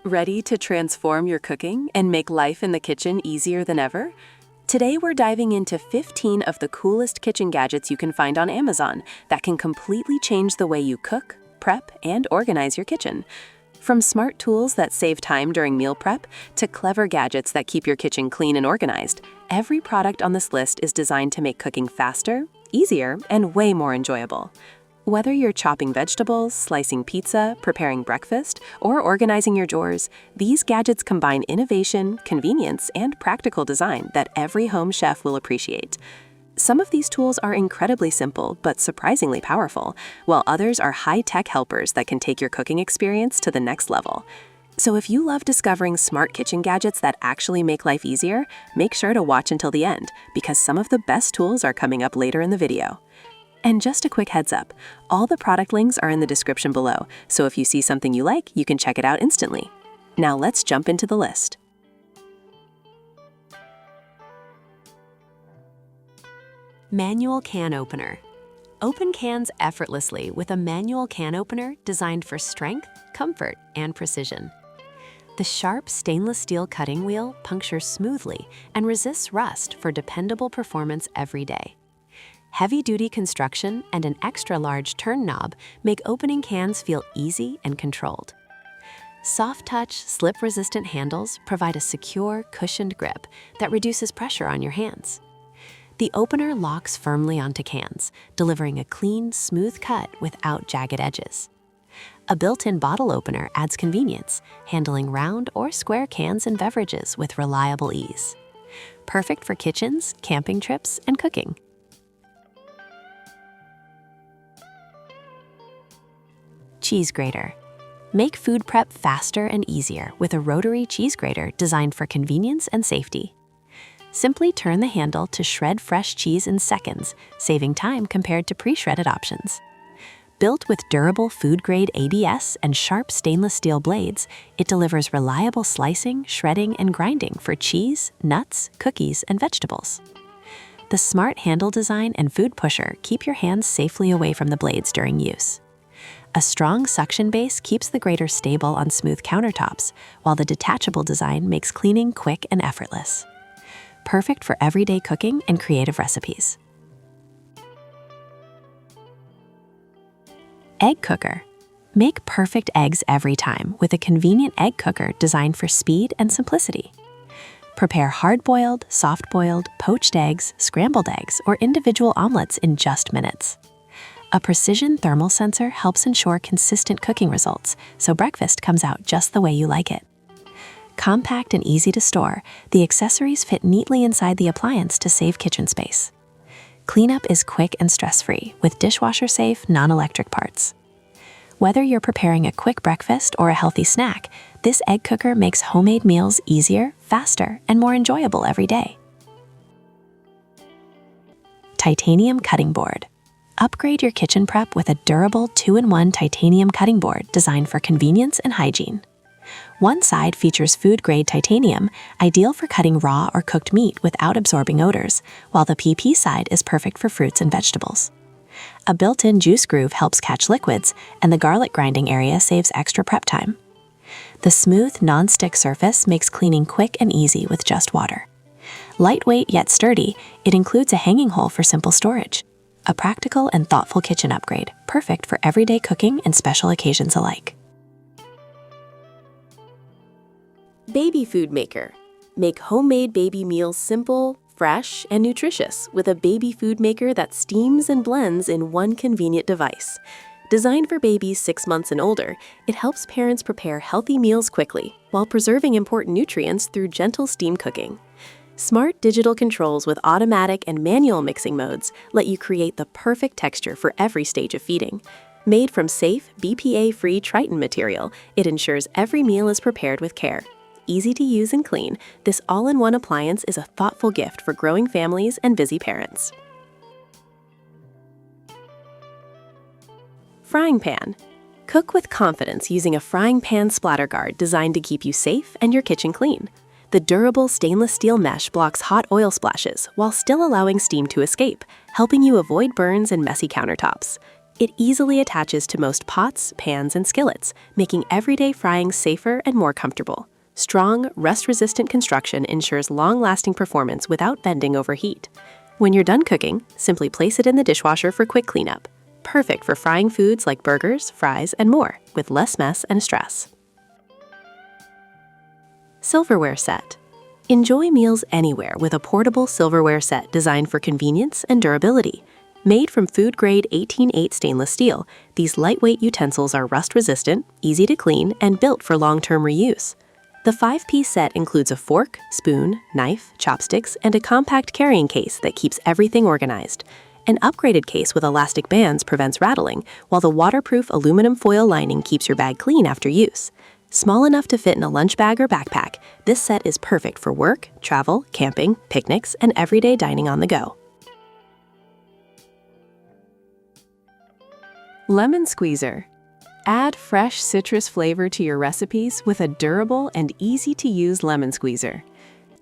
Ready to transform your cooking and make life in the kitchen easier than ever? Today we're diving into 15 of the coolest kitchen gadgets you can find on Amazon that can completely change the way you cook, prep, and organize your kitchen. From smart tools that save time during meal prep to clever gadgets that keep your kitchen clean and organized, every product on this list is designed to make cooking faster, easier, and way more enjoyable. Whether you're chopping vegetables, slicing pizza, preparing breakfast, or organizing your drawers, these gadgets combine innovation, convenience, and practical design that every home chef will appreciate. Some of these tools are incredibly simple but surprisingly powerful, while others are high-tech helpers that can take your cooking experience to the next level. So if you love discovering smart kitchen gadgets that actually make life easier, make sure to watch until the end, because some of the best tools are coming up later in the video. And just a quick heads up, all the product links are in the description below, so if you see something you like, you can check it out instantly. Now let's jump into the list. Manual can opener. Open cans effortlessly with a manual can opener designed for strength, comfort, and precision. The sharp stainless steel cutting wheel punctures smoothly and resists rust for dependable performance every day. Heavy-duty construction and an extra-large turn knob make opening cans feel easy and controlled. Soft-touch, slip-resistant handles provide a secure, cushioned grip that reduces pressure on your hands. The opener locks firmly onto cans, delivering a clean, smooth cut without jagged edges. A built-in bottle opener adds convenience, handling round or square cans and beverages with reliable ease. Perfect for kitchens, camping trips, and cooking. Cheese grater. Make food prep faster and easier with a rotary cheese grater designed for convenience and safety. Simply turn the handle to shred fresh cheese in seconds, saving time compared to pre-shredded options. Built with durable food-grade ABS and sharp stainless steel blades, it delivers reliable slicing, shredding, and grinding for cheese, nuts, cookies, and vegetables. The smart handle design and food pusher keep your hands safely away from the blades during use. A strong suction base keeps the grater stable on smooth countertops, while the detachable design makes cleaning quick and effortless. Perfect for everyday cooking and creative recipes. Egg cooker. Make perfect eggs every time with a convenient egg cooker designed for speed and simplicity. Prepare hard-boiled, soft-boiled, poached eggs, scrambled eggs, or individual omelets in just minutes. A precision thermal sensor helps ensure consistent cooking results, so breakfast comes out just the way you like it. Compact and easy to store, the accessories fit neatly inside the appliance to save kitchen space. Cleanup is quick and stress-free with dishwasher-safe, non-electric parts. Whether you're preparing a quick breakfast or a healthy snack, this egg cooker makes homemade meals easier, faster, and more enjoyable every day. Titanium cutting board. Upgrade your kitchen prep with a durable 2-in-1 titanium cutting board designed for convenience and hygiene. One side features food-grade titanium, ideal for cutting raw or cooked meat without absorbing odors, while the PP side is perfect for fruits and vegetables. A built-in juice groove helps catch liquids, and the garlic grinding area saves extra prep time. The smooth, non-stick surface makes cleaning quick and easy with just water. Lightweight yet sturdy, it includes a hanging hole for simple storage. A practical and thoughtful kitchen upgrade, perfect for everyday cooking and special occasions alike. Baby food maker. Make homemade baby meals simple, fresh, and nutritious with a baby food maker that steams and blends in one convenient device. Designed for babies 6 months and older, it helps parents prepare healthy meals quickly while preserving important nutrients through gentle steam cooking. Smart digital controls with automatic and manual mixing modes let you create the perfect texture for every stage of feeding. Made from safe, BPA-free Triton material, it ensures every meal is prepared with care. Easy to use and clean, this all-in-one appliance is a thoughtful gift for growing families and busy parents. Frying pan. Cook with confidence using a frying pan splatter guard designed to keep you safe and your kitchen clean. The durable stainless steel mesh blocks hot oil splashes while still allowing steam to escape, helping you avoid burns and messy countertops. It easily attaches to most pots, pans, and skillets, making everyday frying safer and more comfortable. Strong, rust-resistant construction ensures long-lasting performance without bending over heat. When you're done cooking, simply place it in the dishwasher for quick cleanup. Perfect for frying foods like burgers, fries, and more, with less mess and stress. Silverware set. Enjoy meals anywhere with a portable silverware set designed for convenience and durability. Made from food-grade 18/8 stainless steel, these lightweight utensils are rust-resistant, easy to clean, and built for long-term reuse. The 5-piece set includes a fork, spoon, knife, chopsticks, and a compact carrying case that keeps everything organized. An upgraded case with elastic bands prevents rattling, while the waterproof aluminum foil lining keeps your bag clean after use. Small enough to fit in a lunch bag or backpack, this set is perfect for work, travel, camping, picnics, and everyday dining on the go. Lemon squeezer. Add fresh citrus flavor to your recipes with a durable and easy-to-use lemon squeezer.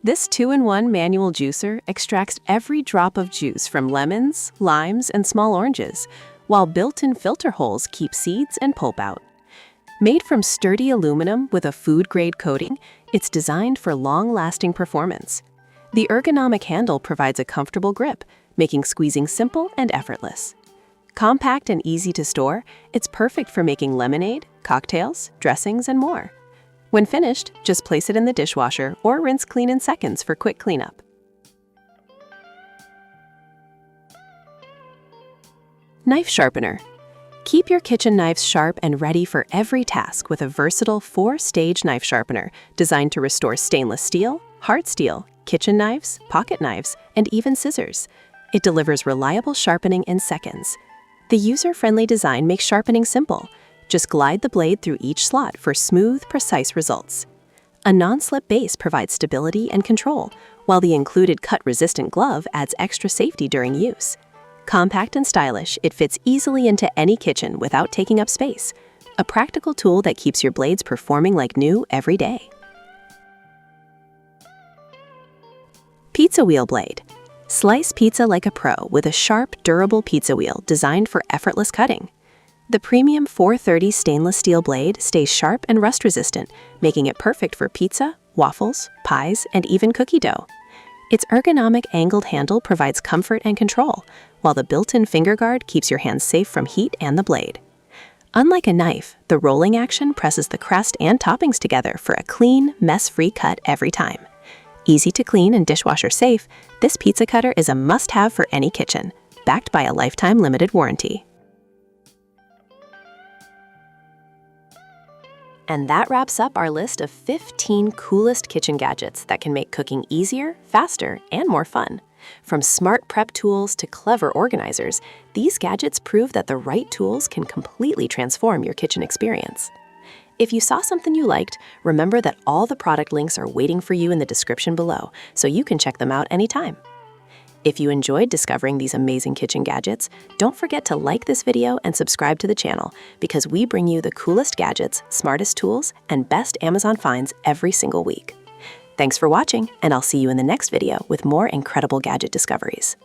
This 2-in-1 manual juicer extracts every drop of juice from lemons, limes, and small oranges, while built-in filter holes keep seeds and pulp out. Made from sturdy aluminum with a food-grade coating, it's designed for long-lasting performance. The ergonomic handle provides a comfortable grip, making squeezing simple and effortless. Compact and easy to store, it's perfect for making lemonade, cocktails, dressings, and more. When finished, just place it in the dishwasher or rinse clean in seconds for quick cleanup. Knife sharpener. Keep your kitchen knives sharp and ready for every task with a versatile 4-stage knife sharpener designed to restore stainless steel, hard steel, kitchen knives, pocket knives, and even scissors. It delivers reliable sharpening in seconds. The user-friendly design makes sharpening simple. Just glide the blade through each slot for smooth, precise results. A non-slip base provides stability and control, while the included cut-resistant glove adds extra safety during use. Compact and stylish, it fits easily into any kitchen without taking up space. A practical tool that keeps your blades performing like new every day. Pizza wheel blade. Slice pizza like a pro with a sharp, durable pizza wheel designed for effortless cutting. The premium 430 stainless steel blade stays sharp and rust-resistant, making it perfect for pizza, waffles, pies, and even cookie dough. Its ergonomic angled handle provides comfort and control, while the built-in finger guard keeps your hands safe from heat and the blade. Unlike a knife, the rolling action presses the crust and toppings together for a clean, mess-free cut every time. Easy to clean and dishwasher safe, this pizza cutter is a must-have for any kitchen, backed by a lifetime limited warranty. And that wraps up our list of 15 coolest kitchen gadgets that can make cooking easier, faster, and more fun. From smart prep tools to clever organizers, these gadgets prove that the right tools can completely transform your kitchen experience. If you saw something you liked, remember that all the product links are waiting for you in the description below, so you can check them out anytime. If you enjoyed discovering these amazing kitchen gadgets, don't forget to like this video and subscribe to the channel, because we bring you the coolest gadgets, smartest tools, and best Amazon finds every single week. Thanks for watching, and I'll see you in the next video with more incredible gadget discoveries.